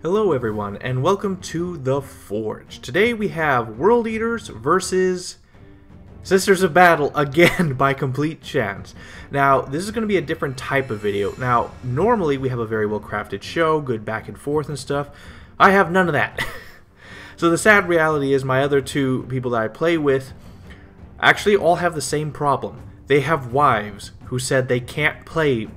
Hello everyone, and welcome to The Forge. Today we have World Eaters versus Sisters of Battle, again, by complete chance. Now, this is going to be a different type of video. Now, normally we have a very well-crafted show, good back and forth and stuff. I have none of that. So the sad reality is my other two people that I play with actually all have the same problem. They have wives who said they can't play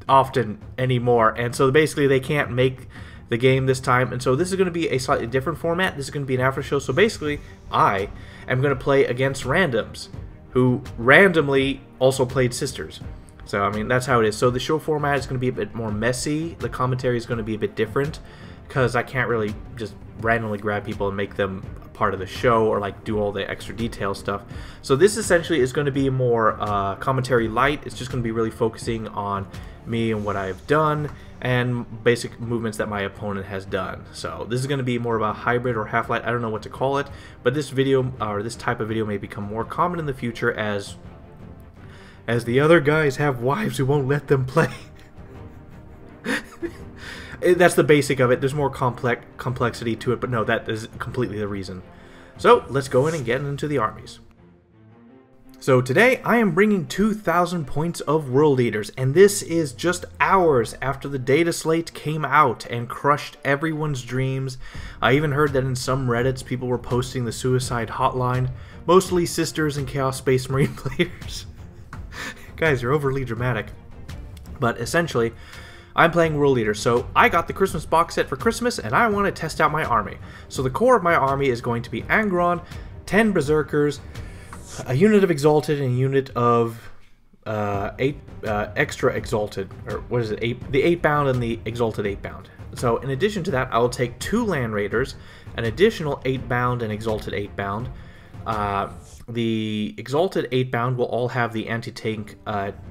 often anymore, and so basically they can't make the game this time, and so this is going to be a slightly different format. This is going to be an after show, so basically I am going to play against randoms who randomly also played Sisters. So I mean, that's how it is. So the show format is going to be a bit more messy. The commentary is going to be a bit different because I can't really just randomly grab people and make them part of the show or like do all the extra detail stuff. So this essentially is going to be more commentary light. It's just going to be really focusing on me and what I've done and basic movements that my opponent has done. So this is going to be more of a hybrid or half-light, I don't know what to call it, but this video or this type of video may become more common in the future as the other guys have wives who won't let them play. That's the basic of it. There's more complexity to it, but no, that is completely the reason. So let's go in and get into the armies. So today I am bringing 2,000 points of World Eaters, and this is just hours after the DATASLATE came out and crushed everyone's dreams. I even heard that in some Reddits people were posting the suicide hotline, mostly Sisters and Chaos Space Marine players. Guys, you're overly dramatic. But essentially, I'm playing World Eaters, so I got the Christmas box set for Christmas and I want to test out my army. So the core of my army is going to be Angron, 10 Berserkers, a unit of Exalted and a unit of extra Exalted, or what is it, the 8-bound and the Exalted 8-bound. So in addition to that, I will take 2 Land Raiders, an additional 8-bound and Exalted 8-bound. The Exalted 8-bound will all have the anti-tank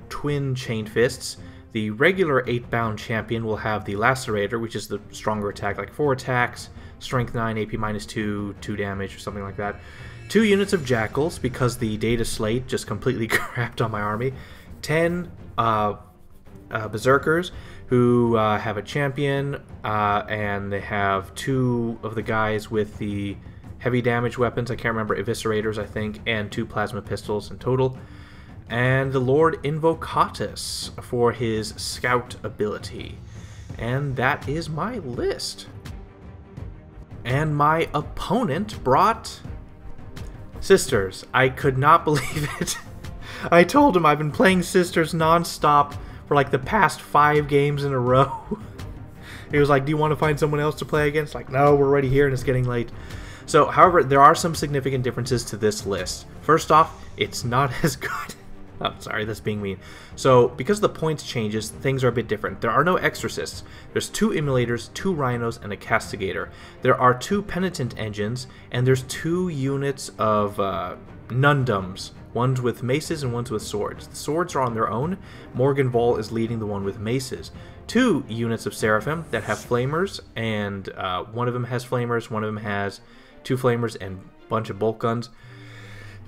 twin chain fists. The regular 8-bound champion will have the Lacerator, which is the stronger attack, like 4 attacks, strength 9, AP -2, 2 damage, or something like that. 2 units of Jackals, because the DATASLATE just completely crapped on my army. 10 Berserkers, who have a champion, and they have 2 of the guys with the heavy damage weapons, I can't remember, Eviscerators, I think, and 2 plasma pistols in total. And the Lord Invocatus for his scout ability. And that is my list. And my opponent brought Sisters. I could not believe it. I told him I've been playing Sisters non-stop for like the past 5 games in a row. He was like, do you want to find someone else to play against? Like, no, we're already here and it's getting late. So, however, there are some significant differences to this list. First off, it's not as good. Oh, sorry, that's being mean. So, because the points changes, things are a bit different. There are no Exorcists. There's 2 Immolators, 2 Rhinos, and a Castigator. There are 2 Penitent Engines, and there's 2 units of Nundums. One's with maces and one's with swords. The swords are on their own. Morgan Vol is leading the one with maces. 2 units of Seraphim that have Flamers, and one of them has Flamers, one of them has 2 Flamers and a bunch of bolt guns.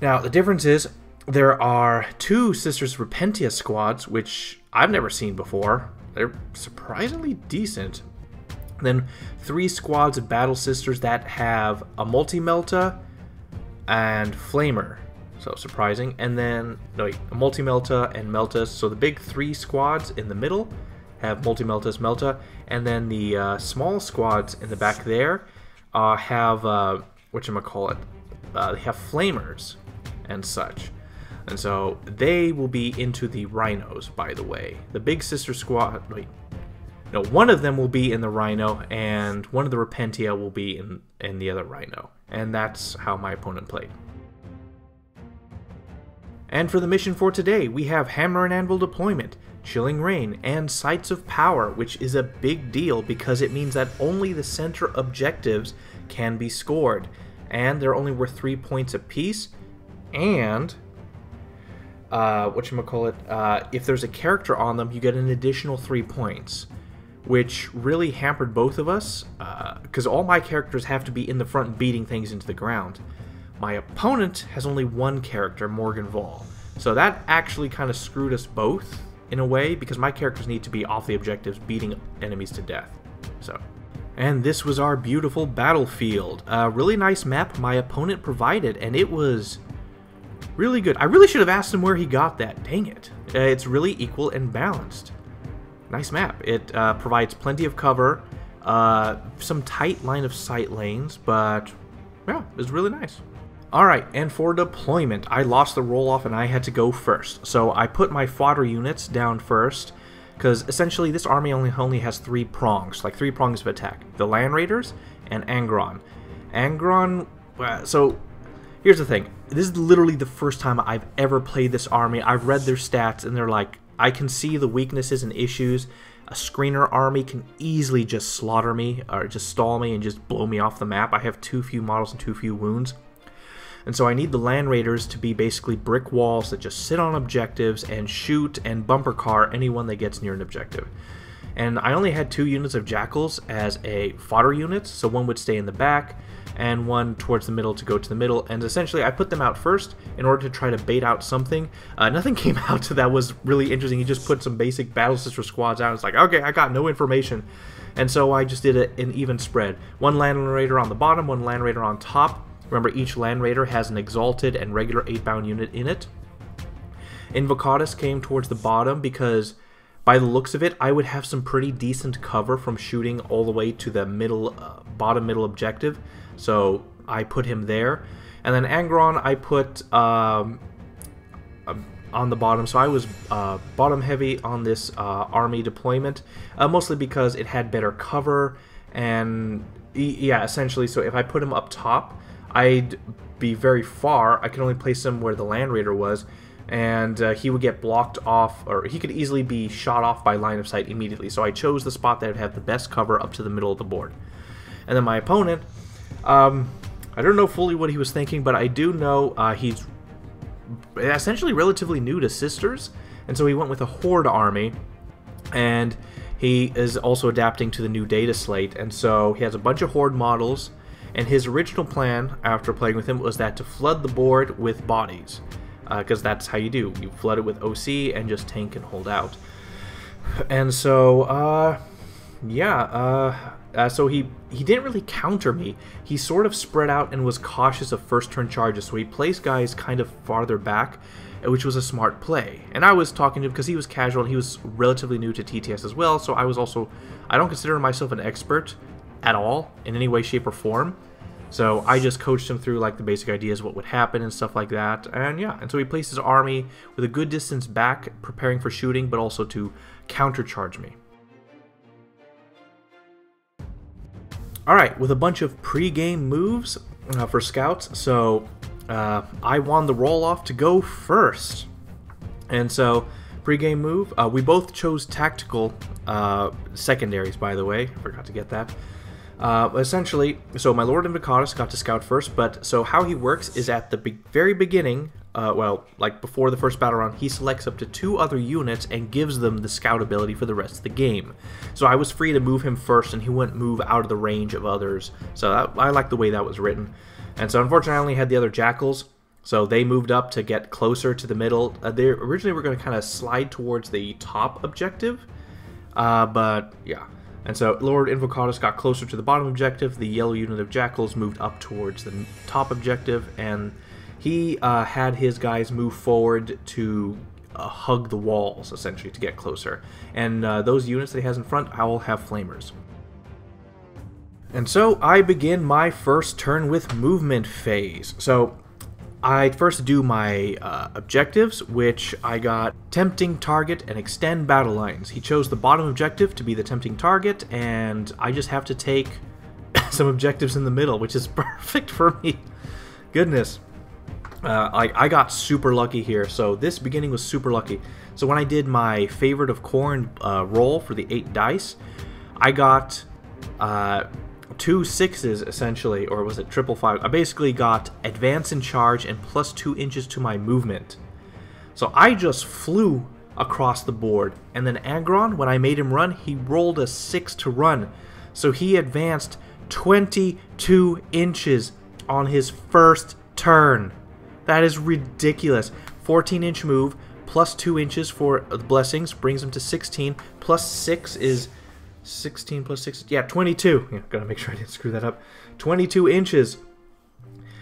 Now, the difference is, there are 2 Sisters Repentia squads, which I've never seen before. They're surprisingly decent. Then 3 squads of Battle Sisters that have a Multi-Melta and Flamer. So surprising. And then, no wait, a Multi-Melta and Meltas. So the big 3 squads in the middle have Multi-Meltas, Melta. And then the small squads in the back there have, whatchamacallit, they have Flamers and such. And so they will be into the Rhinos, by the way. The big sister squad, wait, no, one of them will be in the Rhino, and one of the Repentia will be in the other Rhino. And that's how my opponent played. And for the mission for today, we have Hammer and Anvil deployment, Chilling Rain, and Sights of Power, which is a big deal because it means that only the center objectives can be scored. And they're only worth 3 points apiece, and if there's a character on them, you get an additional 3 points, which really hampered both of us, because all my characters have to be in the front beating things into the ground. My opponent has only 1 character, Morgan Vol, so that actually kind of screwed us both in a way, because my characters need to be off the objectives beating enemies to death. So, and this was our beautiful battlefield. A really nice map my opponent provided, and it was really good. I really should have asked him where he got that. Dang it. It's really equal and balanced. Nice map. It provides plenty of cover, some tight line of sight lanes, but yeah, it was really nice. Alright, and for deployment, I lost the roll-off and I had to go first. So I put my fodder units down first, because essentially this army only has 3 prongs, like 3 prongs of attack. The Land Raiders and Angron. Angron, so here's the thing. This is literally the first time I've ever played this army. I've read their stats and they're like, I can see the weaknesses and issues. A screener army can easily just slaughter me, or just stall me and just blow me off the map. I have too few models and too few wounds. And so I need the Land Raiders to be basically brick walls that just sit on objectives and shoot and bumper car anyone that gets near an objective. And I only had 2 units of Jackals as a fodder unit, so one would stay in the back and one towards the middle to go to the middle. And essentially I put them out first in order to try to bait out something. Nothing came out that was really interesting. He just put some basic Battle Sister squads out. It's like, okay, I got no information. And so I just did an even spread. 1 Land Raider on the bottom, 1 Land Raider on top. Remember, each Land Raider has an Exalted and regular 8-bound unit in it. Invocatus came towards the bottom because, by the looks of it, I would have some pretty decent cover from shooting all the way to the middle, bottom middle objective. So I put him there. And then Angron I put on the bottom. So I was bottom heavy on this army deployment, mostly because it had better cover. And yeah, essentially, so if I put him up top, I'd be very far. I could only place him where the Land Raider was, and he would get blocked off, or he could easily be shot off by line of sight immediately. So I chose the spot that would have the best cover up to the middle of the board. And then my opponent, I don't know fully what he was thinking, but I do know he's essentially relatively new to Sisters, and so he went with a Horde army, and he is also adapting to the new DATASLATE, and so he has a bunch of Horde models. And his original plan, after playing with him, was that to flood the board with bodies. Because that's how you do. You flood it with OC and just tank and hold out. And so, so he didn't really counter me. He sort of spread out and was cautious of first turn charges. So he placed guys kind of farther back, which was a smart play. And I was talking to him because he was casual and he was relatively new to TTS as well. So I was also, I don't consider myself an expert at all in any way, shape, or form. So I just coached him through like the basic ideas, what would happen and stuff like that. And yeah, and so he placed his army with a good distance back, preparing for shooting, but also to countercharge me. Alright, with a bunch of pre-game moves for scouts, so I won the roll-off to go first. And so, pre-game move, we both chose tactical secondaries, by the way, forgot to get that. Essentially, so my Lord Invocatus got to scout first, but so how he works is at the very beginning, well, like before the first battle round, he selects up to 2 other units and gives them the scout ability for the rest of the game. So I was free to move him first, and he wouldn't move out of the range of others. So I like the way that was written. And so unfortunately I only had the other Jackals, so they moved up to get closer to the middle. They originally were going to kind of slide towards the top objective, but yeah. And so Lord Invocatus got closer to the bottom objective, the yellow unit of Jackals moved up towards the top objective, and he had his guys move forward to hug the walls, essentially, to get closer. And those units that he has in front, I will have flamers. And so I begin my first turn with movement phase. So I first do my objectives, which I got tempting target and extend battle lines. He chose the bottom objective to be the tempting target, and I just have to take some objectives in the middle, which is perfect for me. Goodness. I got super lucky here, so this beginning was super lucky. So when I did my favorite of corn roll for the 8 dice, I got 2 6s essentially, or was it triple 5? I basically got advance and charge and plus 2 inches to my movement. So I just flew across the board, and then Angron, when I made him run, he rolled a 6 to run. So he advanced 22 inches on his first turn. That is ridiculous. 14-inch move plus 2 inches for the blessings brings him to 16. Plus 6 is 16 plus 6, yeah, 22. Yeah, gotta make sure I didn't screw that up. 22 inches.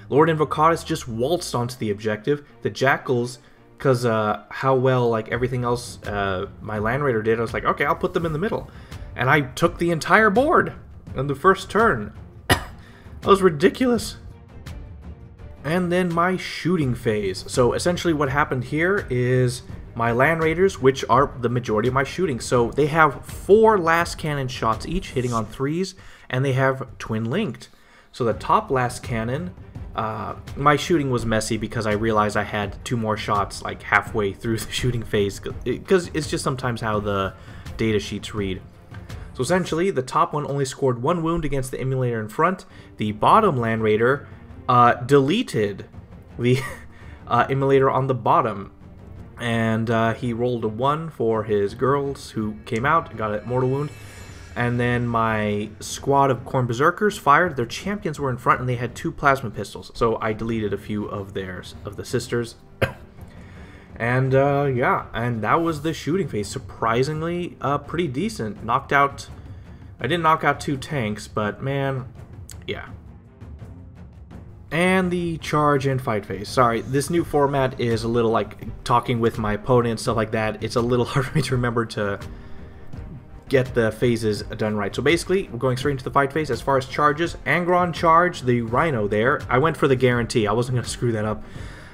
Lord Invocatus just waltzed onto the objective. The Jackals, because how well, like, everything else my Land Raider did, I was like, okay, I'll put them in the middle. And I took the entire board on the first turn. That was ridiculous. And then my shooting phase. So essentially what happened here is my Land Raiders, which are the majority of my shooting. So they have 4 last cannon shots each, hitting on 3s, and they have twin linked. So the top last cannon, my shooting was messy because I realized I had 2 more shots like halfway through the shooting phase, because it's just sometimes how the data sheets read. So essentially, the top one only scored 1 wound against the emulator in front. The bottom Land Raider deleted the emulator on the bottom, and he rolled a 1 for his girls who came out, got a mortal wound. And then my squad of Khorne Berserkers fired. Their champions were in front, and they had 2 plasma pistols. So I deleted a few of theirs, of the sisters. And yeah, and that was the shooting phase. Surprisingly, pretty decent. Knocked out. I didn't knock out 2 tanks, but man, yeah. And the charge and fight phase. Sorry, this new format is a little like talking with my opponent and stuff like that. It's a little hard for me to remember to get the phases done right. So basically, we're going straight into the fight phase. As far as charges, Angron charged the Rhino there. I went for the guarantee. I wasn't going to screw that up.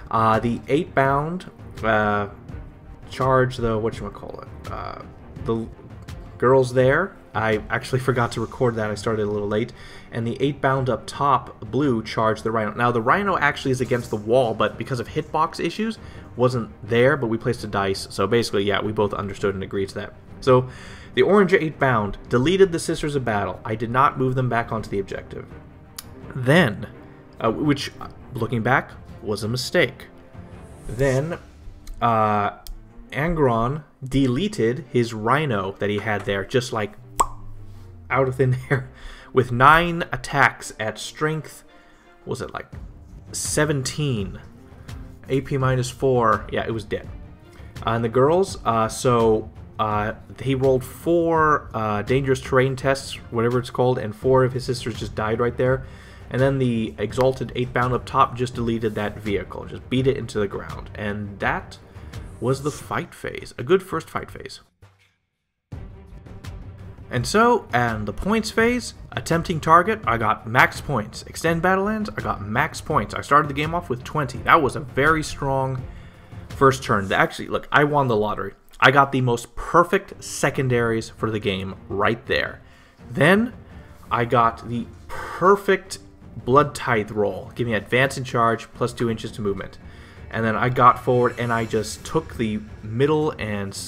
The 8-bound charge the, whatchamacallit, the girls there. I actually forgot to record that. I started a little late. And the 8-bound up top, blue, charged the Rhino. Now, the Rhino actually is against the wall, but because of hitbox issues, wasn't there, but we placed a dice. So basically, yeah, we both understood and agreed to that. So the orange 8-bound deleted the Sisters of Battle. I did not move them back onto the objective. Then, which, looking back, was a mistake. Then, Angron deleted his Rhino that he had there, just like out of thin air, with 9 attacks at strength, was it like 17? AP minus 4, yeah, it was dead. And the girls, he rolled 4 dangerous terrain tests, whatever it's called, and 4 of his sisters just died right there. And then the exalted 8-bound up top just deleted that vehicle, just beat it into the ground. And that was the fight phase. A good first fight phase. And so, and the points phase, attempting target, I got max points. Extend battle ends, I got max points. I started the game off with 20. That was a very strong first turn. Actually, look, I won the lottery. I got the most perfect secondaries for the game right there. Then, I got the perfect Blood Tithe roll, giving me advance and charge, plus 2 inches to movement. And then I got forward, and I just took the middle and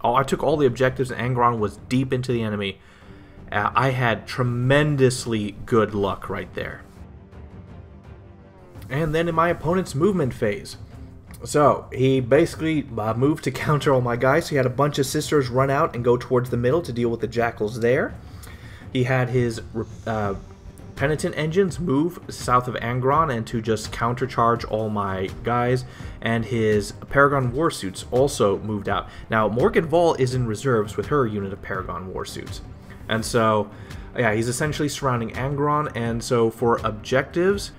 I took all the objectives, and Angron was deep into the enemy. I had tremendously good luck right there. And then in my opponent's movement phase. So, he basically moved to counter all my guys. He had a bunch of sisters run out and go towards the middle to deal with the Jackals there. He had his Penitent engines move south of Angron and to just countercharge all my guys, and his Paragon Warsuits also moved out. Now, Morgan Vol is in reserves with her unit of Paragon Warsuits. And so, yeah, he's essentially surrounding Angron, and so for objectives,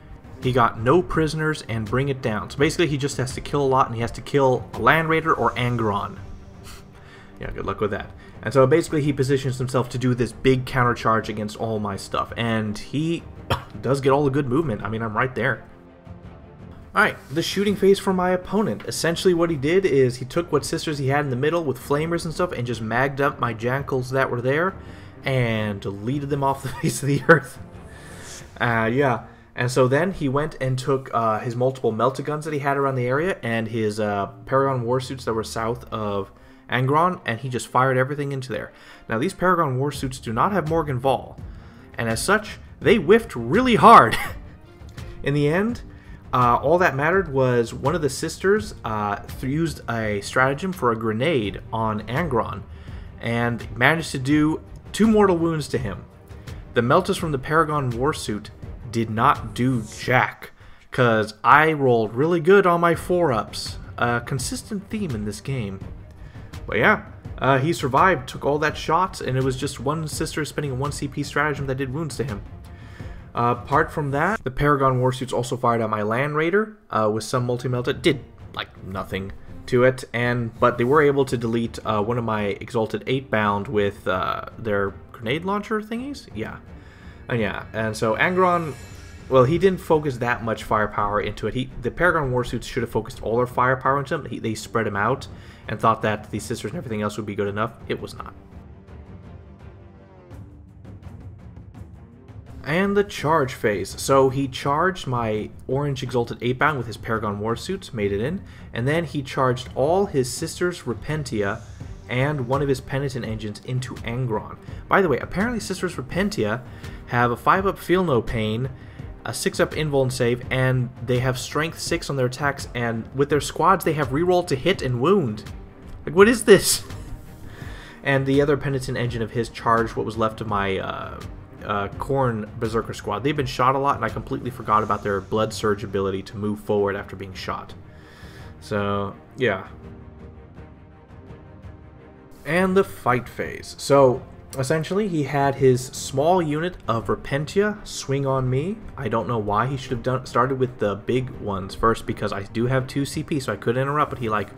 he got no prisoners and bring it down. So basically, he just has to kill a lot, and he has to kill a Land Raider or Angron. Yeah, good luck with that. And so basically he positions himself to do this big countercharge against all my stuff. And he does get all the good movement. I mean, I'm right there. Alright, the shooting phase for my opponent. Essentially what he did is he took what sisters he had in the middle with flamers and stuff and just magged up my Jackals that were there and deleted them off the face of the earth. Yeah. And so then he went and took his multiple melta-guns that he had around the area and his Paragon Warsuits that were south of Angron, and he just fired everything into there. Now, these Paragon Warsuits do not have Morgan Vol, and as such, they whiffed really hard. In the end, all that mattered was one of the sisters used a stratagem for a grenade on Angron, and managed to do 2 mortal wounds to him. The Meltas from the Paragon Warsuit did not do jack, because I rolled really good on my 4-ups. A consistent theme in this game. But yeah, he survived, took all that shots, and it was just one sister spending a 1 CP stratagem that did wounds to him. Apart from that, the Paragon Warsuits also fired at my Land Raider with some multi-melt. It did, like, nothing to it, but they were able to delete one of my Exalted 8-bound with their grenade launcher thingies? Yeah. And so Angron, well, he didn't focus that much firepower into it. The Paragon Warsuits should have focused all their firepower into him. They spread him out and thought that the sisters and everything else would be good enough. It was not. And the charge phase. So he charged my orange Exalted 8-bound with his Paragon Warsuits, made it in, and then he charged all his sisters' Repentia and one of his Penitent Engines into Angron. By the way, apparently Sisters Repentia have a 5-up Feel No Pain, a 6-up Invuln save, and they have Strength 6 on their attacks, and with their squads they have reroll to hit and wound. Like, what is this? And the other Penitent Engine of his charged what was left of my Khorne Berserker squad. They've been shot a lot, and I completely forgot about their Blood Surge ability to move forward after being shot. So, yeah. And the fight phase. So, essentially, he had his small unit of Repentia swing on me. I don't know why. He should have started with the big ones first, because I do have 2 CP, so I could interrupt, but he, like,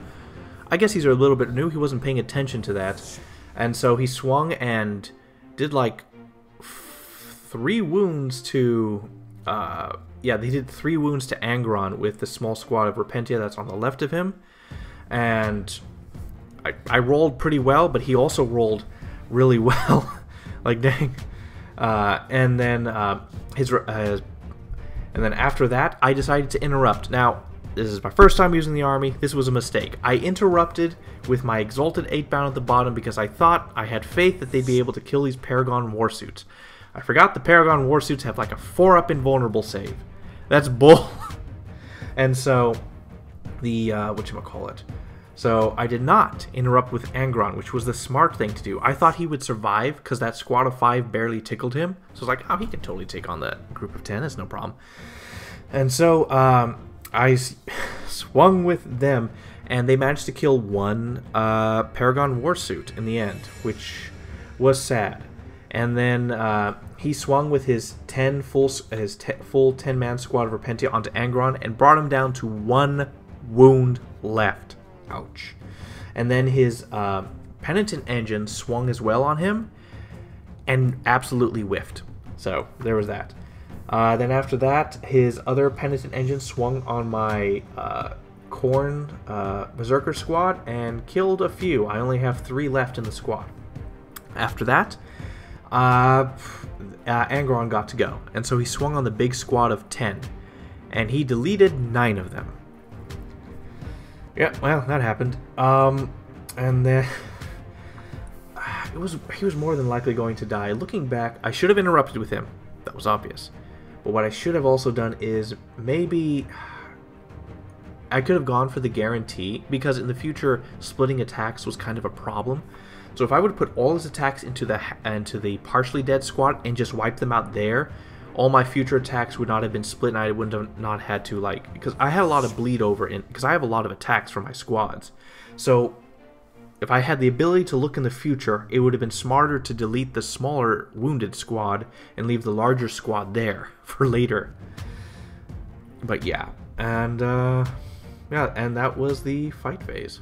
I guess he's a little bit new. He wasn't paying attention to that. And so he swung and did, like, 3 wounds to, yeah, they did 3 wounds to Angron with the small squad of Repentia that's on the left of him. And I rolled pretty well, but he also rolled really well. Like, dang. And then after that, I decided to interrupt. Now, this is my first time using the army. This was a mistake. I interrupted with my Exalted 8-bound at the bottom because I thought I had faith that they'd be able to kill these Paragon Warsuits. I forgot the Paragon Warsuits have like a 4-up invulnerable save. That's bull. And so, whatchamacallit. So I did not interrupt with Angron, which was the smart thing to do. I thought he would survive because that squad of 5 barely tickled him. So I was like, oh, he can totally take on that group of 10. It's no problem. And so I swung with them, and they managed to kill 1 Paragon Warsuit in the end, which was sad. And then he swung with his full 10-man squad of Repentia onto Angron and brought him down to 1 wound left. Ouch. And then his Penitent Engine swung as well on him and absolutely whiffed. So there was that. Then after that, his other Penitent Engine swung on my Khorne Berserker squad and killed a few. I only have 3 left in the squad. After that, Angron got to go, and so he swung on the big squad of 10, and he deleted 9 of them. Yeah, well, that happened. And then he was more than likely going to die. Looking back, I should have interrupted with him. That was obvious. But what I should have also done is maybe I could have gone for the guarantee, because in the future splitting attacks was kind of a problem. So if I would have put all his attacks into the partially dead squad and just wiped them out there, all my future attacks would not have been split, and I wouldn't have not had to, like, because I had a lot of bleed over because I have a lot of attacks for my squads. So if I had the ability to look in the future, it would have been smarter to delete the smaller wounded squad and leave the larger squad there for later. But yeah, and that was the fight phase.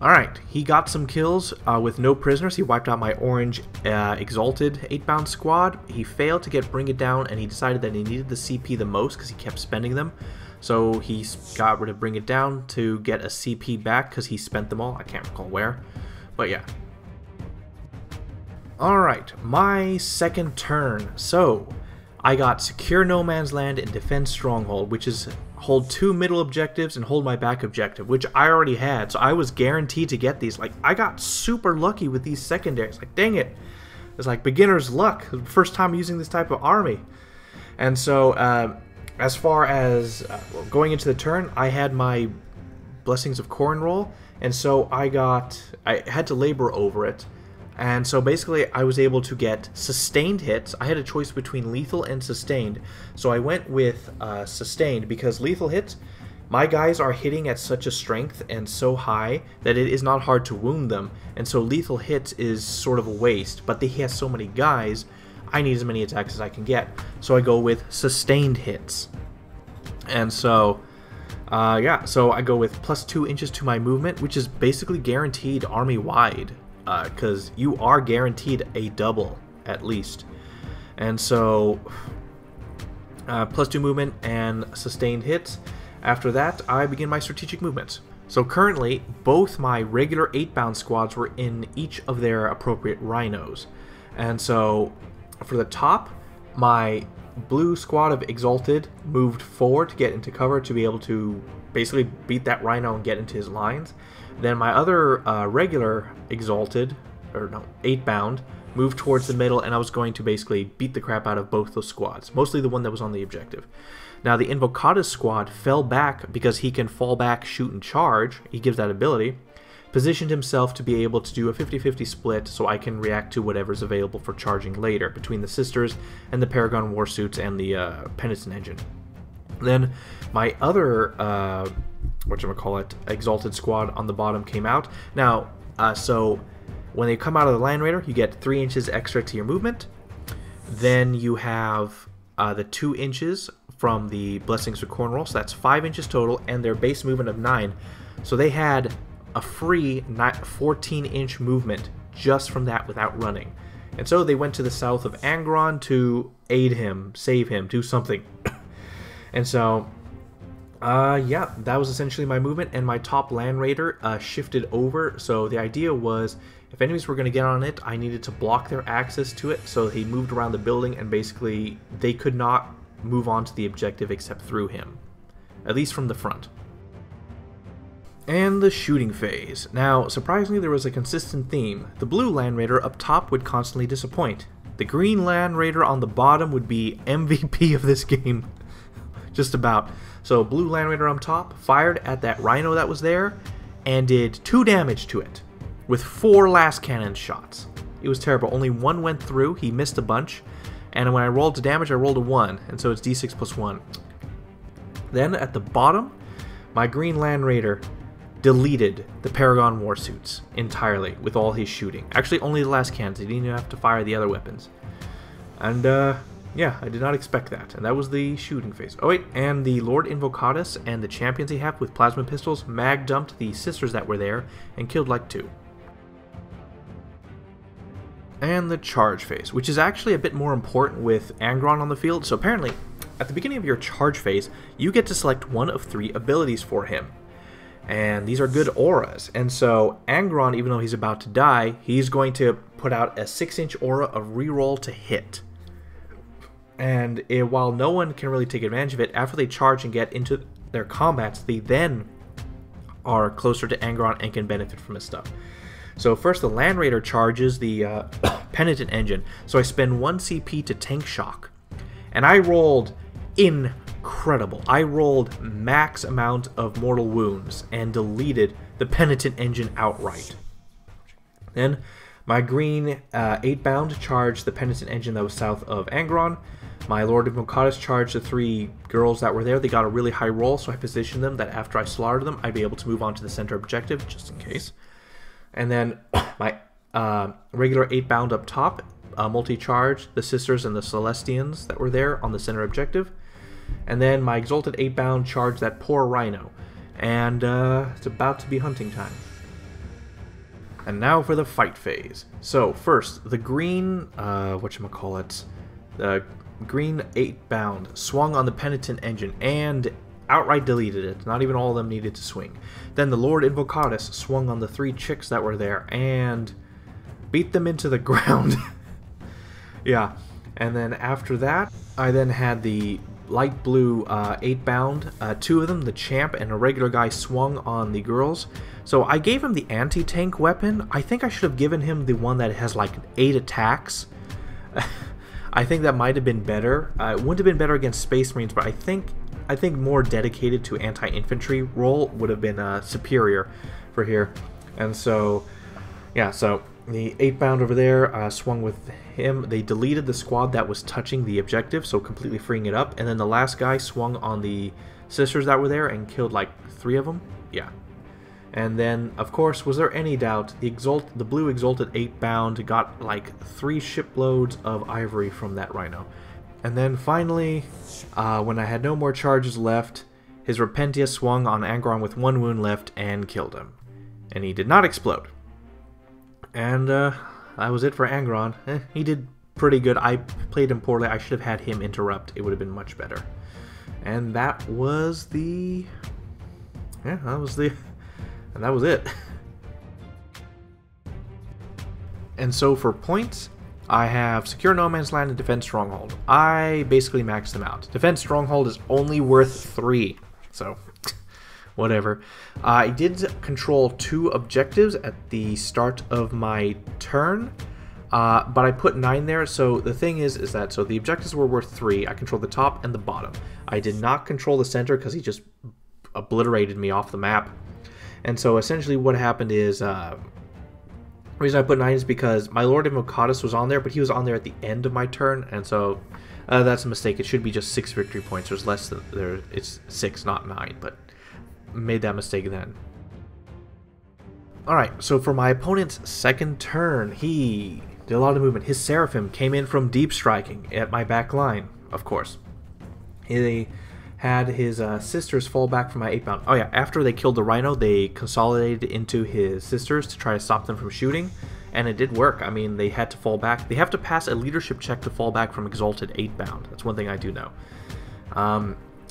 Alright, he got some kills with no prisoners. He wiped out my orange Exalted 8-bound squad. He failed to get Bring It Down, and he decided that he needed the CP the most because he kept spending them. So he got rid of Bring It Down to get a CP back because he spent them all. I can't recall where, but yeah. Alright, my second turn. So, I got Secure No Man's Land and Defend Stronghold, which is hold 2 middle objectives and hold my back objective, which I already had, so I was guaranteed to get these. Like, I got super lucky with these secondaries. Like, dang it. It's like beginner's luck. First time using this type of army. And so, as far as going into the turn, I had my Blessings of Khorne roll, and so I had to labor over it. And so basically I was able to get sustained hits. I had a choice between lethal and sustained, so I went with sustained because lethal hits my guys are hitting at such a strength and so high that it is not hard to wound them, and so lethal hits is sort of a waste, but he has so many guys, I need as many attacks as I can get. So I go with sustained hits. And so, yeah, so I go with plus 2 inches to my movement, which is basically guaranteed army-wide, because you are guaranteed a double, at least. And so, plus 2 movement and sustained hits. After that, I begin my strategic movements. So currently, both my regular 8-bound squads were in each of their appropriate rhinos. And so, for the top, my blue squad of Exalted moved forward to get into cover to be able to basically beat that rhino and get into his lines. Then my other regular Exalted, or no, 8-bound, moved towards the middle, and I was going to basically beat the crap out of both those squads, mostly the one that was on the objective. Now the Invocatus squad fell back because he can fall back, shoot, and charge. He gives that ability. Positioned himself to be able to do a 50-50 split so I can react to whatever's available for charging later between the Sisters and the Paragon Warsuits and the Penitent Engine. Then my other, whatchamacallit, Exalted squad on the bottom came out. Now, so when they come out of the Land Raider, you get 3 inches extra to your movement. Then you have the 2 inches from the Blessings of Cornwall, so that's 5 inches total, and their base movement of 9. So they had a free 14-inch movement just from that without running. And so they went to the south of Angron to aid him, save him, do something. And so, yeah, that was essentially my movement, and my top Land Raider shifted over. So the idea was, if enemies were going to get on it, I needed to block their access to it, so he moved around the building, and basically they could not move on to the objective except through him, at least from the front. And the shooting phase. Now, surprisingly, there was a consistent theme. The blue Land Raider up top would constantly disappoint. The green Land Raider on the bottom would be MVP of this game. Just about. So, blue Land Raider on top fired at that rhino that was there and did 2 damage to it with 4 last cannon shots. It was terrible. Only 1 went through. He missed a bunch. And when I rolled to damage, I rolled a 1. And so it's d6 plus 1. Then, at the bottom, my green Land Raider deleted the Paragon Warsuits entirely with all his shooting. Actually, only the last cannons. He didn't even have to fire the other weapons. And, yeah, I did not expect that. And that was the shooting phase. Oh, wait, and the Lord Invocatus and the champions he had with plasma pistols mag-dumped the Sisters that were there and killed like 2. And the charge phase, which is actually a bit more important with Angron on the field. So apparently, at the beginning of your charge phase, you get to select one of 3 abilities for him. And these are good auras. And so Angron, even though he's about to die, he's going to put out a 6-inch aura of reroll to hit. And while no one can really take advantage of it, after they charge and get into their combats, they then are closer to Angron and can benefit from his stuff. So first, the Land Raider charges the Penitent Engine. So I spend 1 CP to tank shock. And I rolled incredible. I rolled max amount of mortal wounds and deleted the Penitent Engine outright. Then my green 8-bound charged the Penitent Engine that was south of Angron. My Lord of Mokadas charged the 3 girls that were there. They got a really high roll, so I positioned them that after I slaughtered them, I'd be able to move on to the center objective, just in case. And then my regular 8-bound up top multi-charged the Sisters and the Celestians that were there on the center objective. And then my Exalted 8-bound charged that poor rhino. And it's about to be hunting time. And now for the fight phase. So first, the green, whatchamacallit, the green 8-bound swung on the Penitent Engine and outright deleted it. Not even all of them needed to swing. Then the Lord Invocatus swung on the 3 chicks that were there and beat them into the ground. Yeah. And then after that, I then had the light blue 8-bound. 2 of them, the champ and a regular guy, swung on the girls. So I gave him the anti-tank weapon. I think I should have given him the one that has like 8 attacks. I think that might have been better. It wouldn't have been better against Space Marines, but I think more dedicated to anti-infantry role would have been superior for here. And so, yeah, so The 8-bound over there swung with him. They deleted the squad that was touching the objective, so completely freeing it up. And then the last guy swung on the sisters that were there and killed like 3 of them. Yeah. And then, of course, was there any doubt, the blue Exalted 8-bound got like 3 shiploads of ivory from that rhino. And then finally, when I had no more charges left, his Repentia swung on Angron with 1 wound left and killed him. And he did not explode. And that was it for Angron. He did pretty good. I played him poorly. I should have had him interrupt. It would have been much better. And that was the... yeah, that was the... and that was it. And so for points, I have Secure No Man's Land and Defense Stronghold. I basically maxed them out. Defense Stronghold is only worth 3. So... whatever. I did control 2 objectives at the start of my turn, but I put 9 there. So the thing is that so the objectives were worth 3. I controlled the top and the bottom. I did not control the center because he just obliterated me off the map. And so essentially what happened is, the reason I put 9 is because my Lord Invocatus was on there, but he was on there at the end of my turn, and so that's a mistake. It should be just 6 victory points. There's less than there. It's 6, not 9, but made that mistake then. Alright, so for my opponent's second turn, he did a lot of movement. His Seraphim came in from deep striking at my back line, of course. He had his sisters fall back from my 8-bound. Oh yeah, after they killed the rhino, they consolidated into his sisters to try to stop them from shooting, and it did work. I mean, they had to fall back. They have to pass a leadership check to fall back from Exalted 8-bound. That's one thing I do know.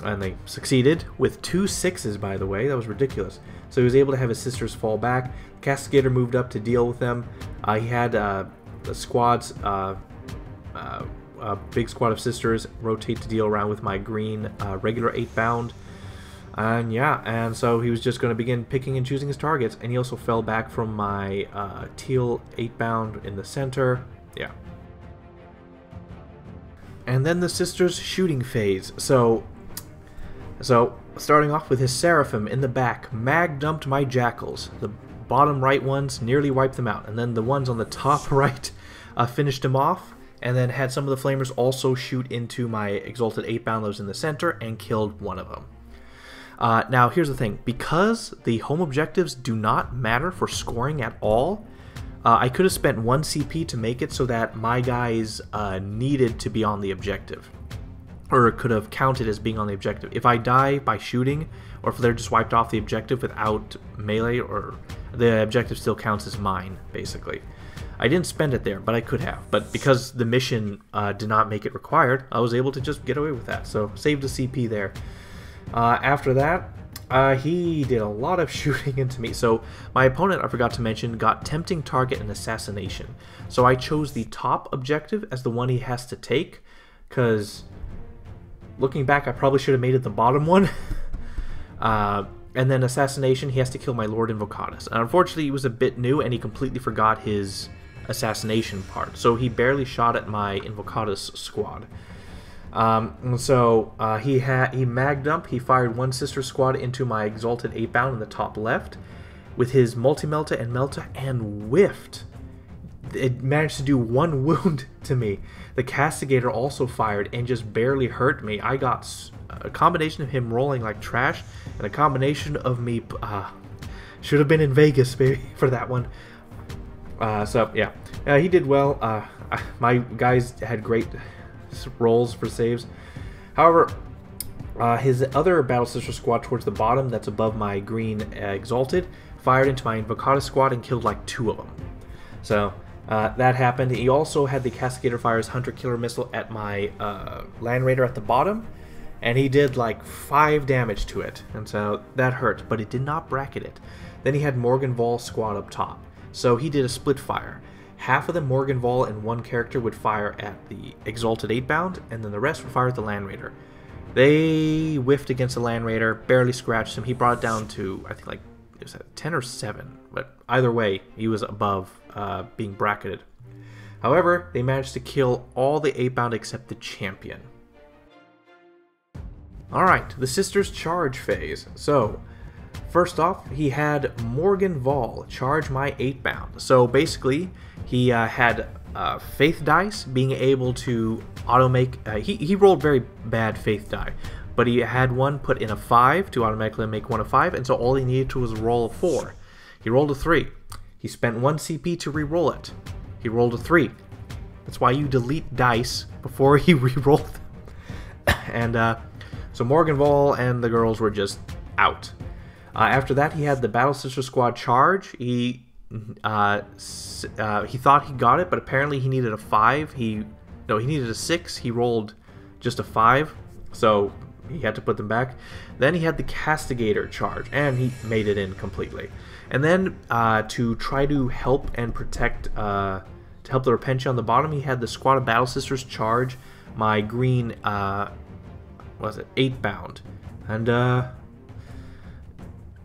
And they succeeded with 2 6s, by the way. That was ridiculous. So he was able to have his sisters fall back. Castigator moved up to deal with them. He had the squads, a big squad of sisters, rotate to deal around with my green regular 8-bound. And yeah, and so he was just going to begin picking and choosing his targets. And he also fell back from my teal 8-bound in the center. Yeah. And then the sisters' shooting phase. So starting off with his Seraphim in the back, mag dumped my Jackals. The bottom right ones nearly wiped them out, and then the ones on the top right finished him off, and then had some of the Flamers also shoot into my Exalted 8-bound that was in the center and killed one of them. Now here's the thing, because the home objectives do not matter for scoring at all, I could have spent 1 CP to make it so that my guys needed to be on the objective. Or it could have counted as being on the objective. If I die by shooting, or if they're just wiped off the objective without melee, or the objective still counts as mine, basically. I didn't spend it there, but I could have. But because the mission did not make it required, I was able to just get away with that. So saved a CP there. After that, he did a lot of shooting into me. So my opponent, I forgot to mention, got Tempting Target and Assassination. So I chose the top objective as the one he has to take, because... looking back, I probably should have made it the bottom one. And then Assassination, he has to kill my Lord Invocatus. And unfortunately, he was a bit new, and he completely forgot his assassination part. So he barely shot at my Invocatus squad. He mag dump. He fired 1 sister squad into my Exalted 8-bound in the top left with his Multi-Melta and Melta, and whiffed. It managed to do 1 wound to me. The Castigator also fired and just barely hurt me. I got a combination of him rolling like trash and a combination of me... should have been in Vegas, baby, for that one. So, yeah. He did well. My guys had great rolls for saves. However, his other Battle Sister squad towards the bottom, that's above my green Exalted, fired into my Invocatus squad and killed like 2 of them. So... that happened. He also had the Castigator fire his Hunter Killer Missile at my Land Raider at the bottom, and he did like 5 damage to it, and so that hurt, but it did not bracket it. Then he had Morgan Vol squad up top, so he did a split fire. Half of the Morgan Vol and 1 character would fire at the Exalted 8-bound, and then the rest would fire at the Land Raider. They whiffed against the Land Raider, barely scratched him. He brought it down to, I think, like, it was 10 or 7, but either way, he was above being bracketed. However, they managed to kill all the 8-bound except the champion. Alright, the Sisters Charge phase. So, First off, he had Morgan Vol charge my 8-bound. So basically, he had Faith dice, being able to auto-make... he rolled very bad Faith die, but he had one put in a 5 to automatically make one a 5, and so all he needed to was roll a 4. He rolled a 3. He spent 1 CP to re-roll it. He rolled a 3. That's why you delete dice before you re-roll them. And so Morgan Vol and the girls were just out. After that, he had the Battle Sister Squad charge. He thought he got it, but apparently he needed a 5. He needed a 6. He rolled just a 5, so he had to put them back. Then he had the Castigator charge, and he made it in completely. And then to try to help and protect, to help the Repentia on the bottom, he had the Squad of Battle Sisters charge my green, what was it, 8-bound. And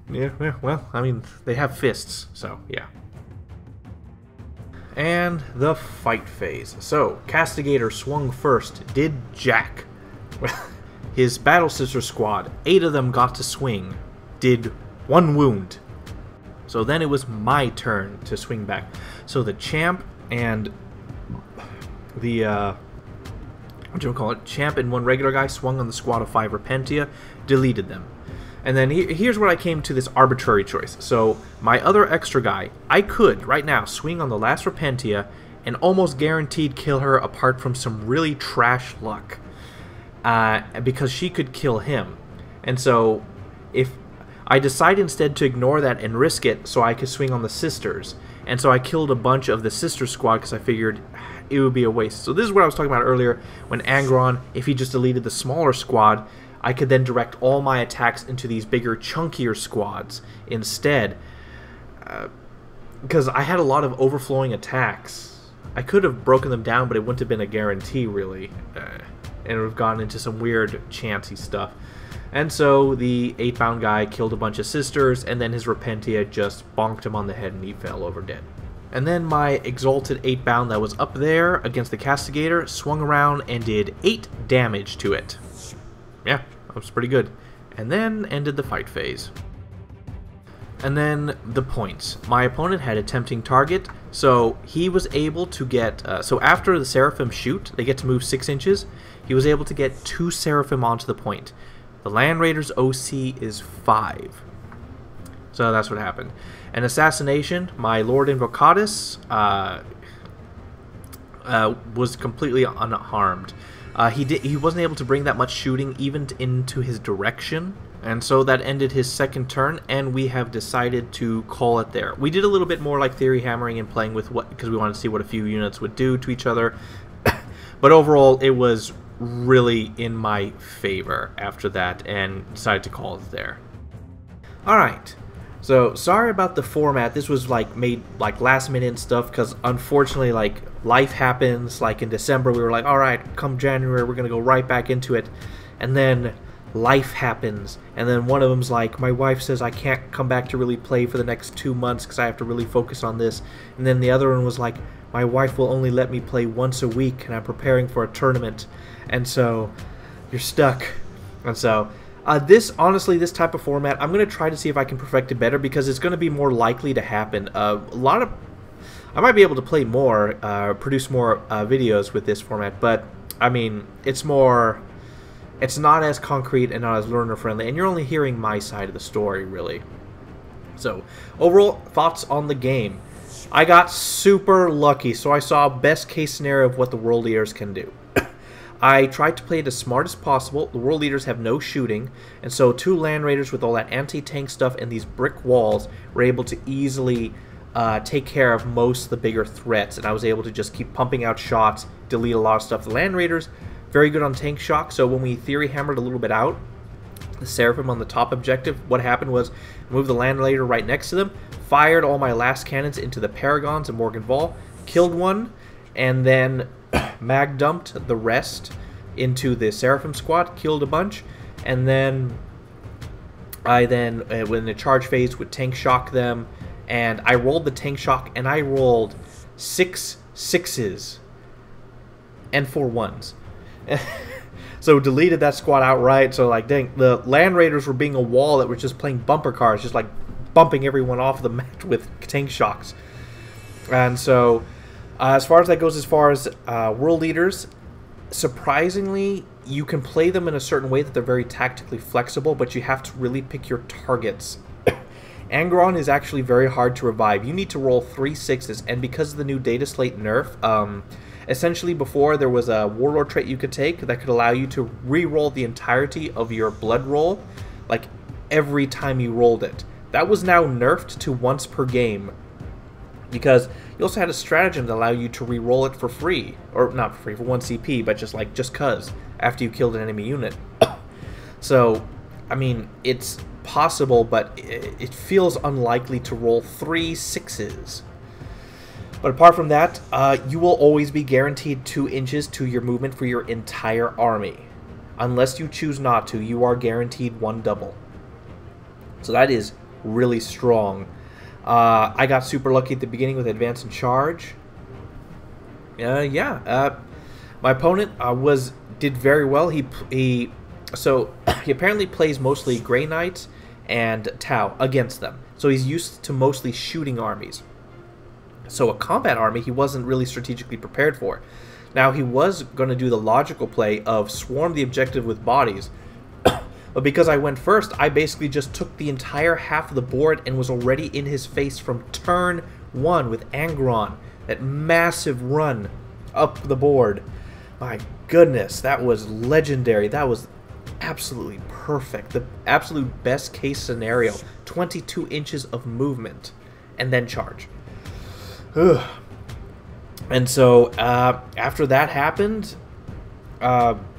yeah, well, I mean, they have fists, so yeah. And the fight phase. So, Castigator swung first, did jack. His Battle Sister squad, 8 of them got to swing, did 1 wound. So then it was my turn to swing back. So the champ and the, what do you call it? Champ and 1 regular guy swung on the squad of 5 Repentia, deleted them. And then here's where I came to this arbitrary choice. So my other extra guy, I could, right now, swing on the last Repentia and almost guaranteed kill her apart from some really trash luck. Because she could kill him. And so if I decided instead to ignore that and risk it so I could swing on the sisters. And so I killed a bunch of the sister squad because I figured it would be a waste. So this is what I was talking about earlier when Angron, if he just deleted the smaller squad, I could then direct all my attacks into these bigger, chunkier squads instead. Because I had a lot of overflowing attacks. I could have broken them down, but it wouldn't have been a guarantee, really. And it would have gone into some weird, chancy stuff. And so the 8-bound guy killed a bunch of sisters, and then his Repentia just bonked him on the head and he fell over dead. And then my exalted 8-bound that was up there against the Castigator swung around and did 8 damage to it. Yeah, that was pretty good. And then ended the fight phase. And then the points. My opponent had a tempting target, so he was able to get... so after the Seraphim shoot, they get to move 6 inches. He was able to get 2 Seraphim onto the point. The Land Raiders OC is 5. So that's what happened. An assassination, my Lord Invocatus was completely unharmed. He wasn't able to bring that much shooting even into his direction, and so that ended his second turn, and we have decided to call it there. We did a little bit more like theory hammering and playing with what, because we wanted to see what a few units would do to each other, but overall it was really in my favor after that, and decided to call it there. Alright, so sorry about the format. This was like made like last minute stuff because unfortunately like life happens. Like in December we were like, alright, come January we're gonna go right back into it, and then life happens, and then one of them's like, my wife says I can't come back to really play for the next 2 months because I have to really focus on this, and then the other one was like, my wife will only let me play once a week and I'm preparing for a tournament, and so you're stuck. And so honestly, this type of format, I'm going to try to see if I can perfect it better because it's going to be more likely to happen. I might be able to play more, produce more videos with this format, but I mean, it's not as concrete and not as learner friendly, and you're only hearing my side of the story, really. So, overall thoughts on the game. I got super lucky, so I saw best case scenario of what the World Eaters can do. I tried to play it as smart as possible. The World Eaters have no shooting, and so 2 Land Raiders with all that anti-tank stuff and these brick walls were able to easily take care of most of the bigger threats, and I was able to just keep pumping out shots, delete a lot of stuff. The Land Raiders, very good on tank shock, so when we theory hammered a little bit out, the Seraphim on the top objective, what happened was move the Land Raider right next to them, fired all my last cannons into the Paragons and Morgan Vol, killed one, and then mag dumped the rest into the Seraphim squad, killed a bunch, and then I when the charge phase would tank shock them, and I rolled the tank shock, and I rolled 6 6s and 4 1s. So deleted that squad outright. So like, dang, the Land Raiders were being a wall that was just playing bumper cars, just like bumping everyone off the map with tank shocks. And so, as far as that goes, as far as world leaders, surprisingly, you can play them in a certain way that they're very tactically flexible, but you have to really pick your targets. Angron is actually very hard to revive. You need to roll 3 6s, and because of the new DATASLATE nerf, essentially before there was a warlord trait you could take that could allow you to re-roll the entirety of your blood roll, like every time you rolled it. That was now nerfed to once per game, because you also had a stratagem that allowed you to re-roll it for free, or not for free, for 1 CP, but just cuz, after you killed an enemy unit. So, I mean, it's possible, but it feels unlikely to roll 3 6s. But apart from that, you will always be guaranteed 2 inches to your movement for your entire army. Unless you choose not to, you are guaranteed 1 double. So that is really strong. I got super lucky at the beginning with Advance and Charge. My opponent did very well. He apparently plays mostly Grey Knights and Tau against them. So he's used to mostly shooting armies. So a combat army he wasn't really strategically prepared for. Now he was going to do the logical play of swarm the objective with bodies. But because I went first, I basically just took the entire half of the board and was already in his face from turn 1 with Angron. That massive run up the board. My goodness, that was legendary. That was absolutely perfect. The absolute best case scenario. 22 inches of movement and then charge. Ugh. And so after that happened,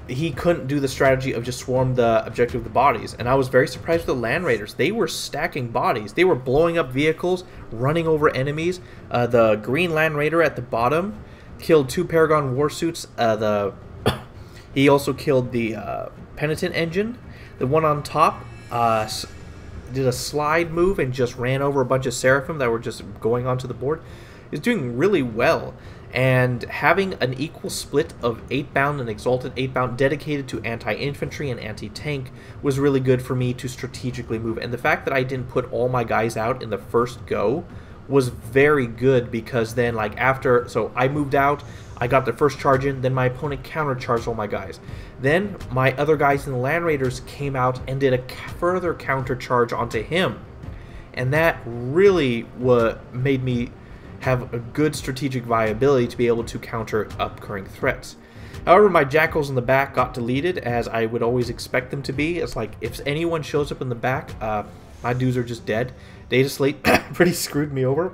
he couldn't do the strategy of just swarm the objective with the bodies. And I was very surprised with the Land Raiders. They were stacking bodies. They were blowing up vehicles, running over enemies. The green Land Raider at the bottom killed 2 Paragon Warsuits. He also killed the Penitent Engine. The one on top did a slide move and just ran over a bunch of Seraphim that were just going onto the board. He's doing really well. And having an equal split of 8-bound and Exalted 8-bound dedicated to anti-infantry and anti-tank was really good for me to strategically move. And the fact that I didn't put all my guys out in the first go was very good, because then so I moved out, I got the first charge in, then my opponent countercharged all my guys. Then my other guys in the Land Raiders came out and did a further countercharge onto him. And that really made me have a good strategic viability to be able to counter upcoming threats. However, my jackals in the back got deleted, as I would always expect them to be. It's like, if anyone shows up in the back, my dudes are just dead. DATASLATE pretty screwed me over.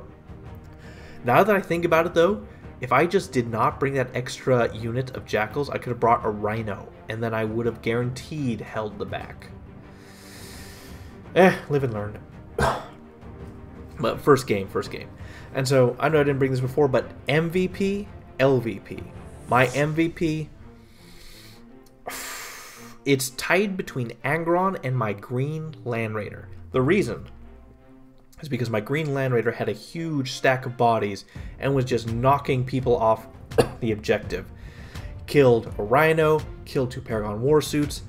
Now that I think about it though, if I just did not bring that extra unit of jackals, I could have brought a rhino, and then I would have guaranteed held the back. Live and learn. But first game. And so, I know I didn't bring this before, but MVP, LVP. My MVP, it's tied between Angron and my Green Land Raider. The reason is because my Green Land Raider had a huge stack of bodies and was just knocking people off the objective. Killed a Rhino, killed 2 Paragon Warsuits,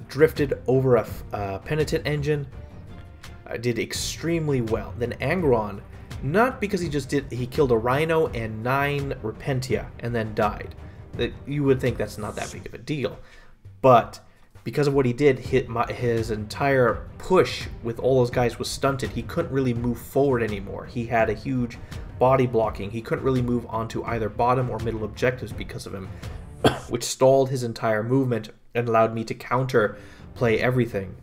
drifted over a Penitent Engine, did extremely well. Then Angron, not because he killed a Rhino and 9 Repentia and then died. That you would think that's not that big of a deal. But because of what he did, his entire push with all those guys was stunted. He couldn't really move forward anymore. He had a huge body blocking. He couldn't really move onto either bottom or middle objectives because of him, which stalled his entire movement and allowed me to counter play everything.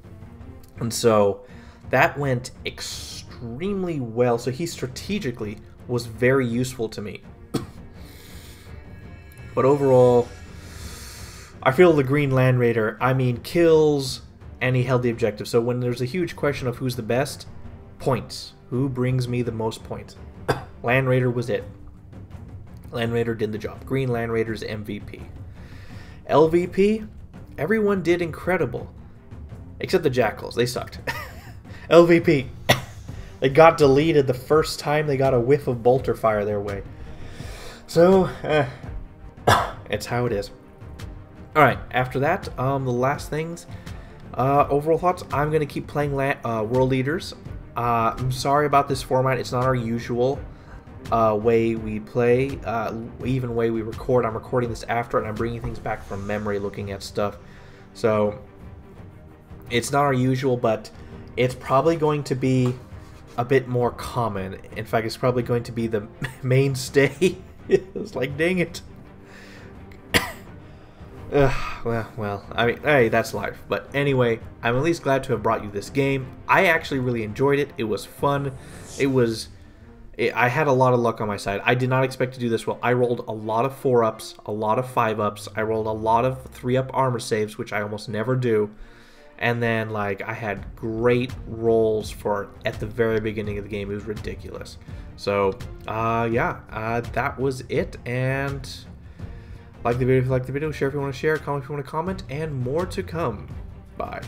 And so that went extremely well. So he strategically was very useful to me. But overall, I feel the Green Land Raider, kills, and he held the objective. So when there's a huge question of who's the best, points. Who brings me the most points? Land Raider was it. Land Raider did the job. Green Land Raider's MVP. LVP, everyone did incredible. Except the Jackals, they sucked. LVP, they got deleted the first time they got a whiff of bolter fire their way. So, it's how it is. Alright, after that, the last things, overall thoughts, I'm going to keep playing World Leaders. I'm sorry about this format, it's not our usual way we play, even way we record. I'm recording this after and I'm bringing things back from memory, looking at stuff. So, it's not our usual, but it's probably going to be a bit more common. In fact, it's probably going to be the mainstay. It's like, dang it. Well, I mean, hey, that's life. But anyway, I'm at least glad to have brought you this game. I actually really enjoyed it. It was fun. I had a lot of luck on my side. I did not expect to do this well. I rolled a lot of 4-ups, a lot of 5-ups. I rolled a lot of 3-up armor saves, which I almost never do. And then, like, I had great rolls at the very beginning of the game. It was ridiculous. So, yeah, that was it. And like the video if you like the video, share if you want to share, comment if you want to comment, and more to come. Bye.